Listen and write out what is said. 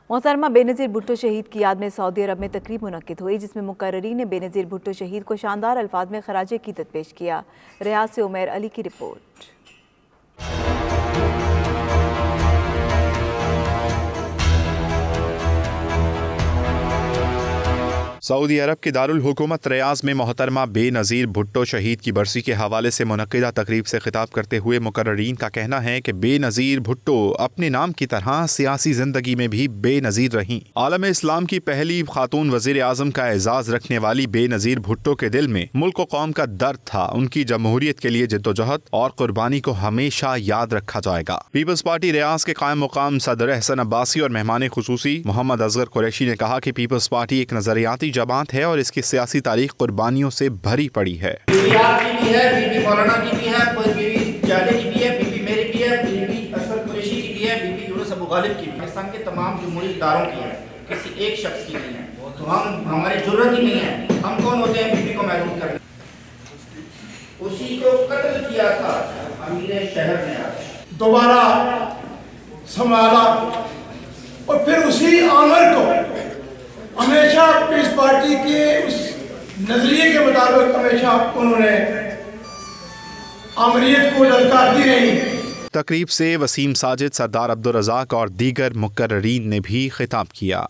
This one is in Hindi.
मोहतरमा बेनज़ीर भुट्टो शहीद की याद में सऊदी अरब में तकरीब मुनक्किद हुई, जिसमें मुकर्ररीन ने बेनज़ीर भुट्टो शहीद को शानदार अल्फाज में खराज अक़ीदत पेश किया। रियाद से उमैर अली की रिपोर्ट। सऊदी अरब के दारुल हुकूमत रियाद में मोहतरमा बेनज़ीर भुट्टो शहीद की बरसी के हवाले से मुनक्किदा तकरीब से खिताब करते हुए मुकर्ररीन का कहना है कि बेनज़ीर भुट्टो अपने नाम की तरह सियासी जिंदगी में भी बेनज़ीर रहीं। आलम इस्लाम की पहली खातून वज़ीर आज़म का एजाज़ रखने वाली बेनज़ीर भुट्टो के दिल में मुल्क व कौम का दर्द था। उनकी जमहूरियत के लिए जद्दोजहद और कुर्बानी को हमेशा याद रखा जाएगा। पीपल्स पार्टी रियाद के कायम मुकाम सदर एहसन अब्बासी और मेहमान खुसूसी मोहम्मद असगर कुरैशी ने कहा कि पीपल्स पार्टी एक नजरियाती जमात है और इसकी सियासी तारीख कुर्बानियों से भरी पड़ी है। बीबी मौलाना की भी है, बीबी जादे की भी है, बीबी मेरी भी है, बीबी असगर कुरैशी की भी है, बीबी यूनुस अबू गालिब की भी। पाकिस्तान के तमाम जमहूरी इदारों की है, किसी एक शख्स की नहीं है। तो हमारी जरूरत ही नहीं है। हम कौन होते हैं बीबी को महरूम करने? उसी को कत्ल किया था अमीर शहर ने दोबारा संभाला और फिर उसी आमर को हमेशा पीस पार्टी के उस नजरिए के मुताबिक हमेशा उन्होंने आमरीत को ललकारती रही। तकरीब से वसीम साजिद, सरदार अब्दुल रज़ाक और दीगर मुकर्ररीन ने भी खिताब किया।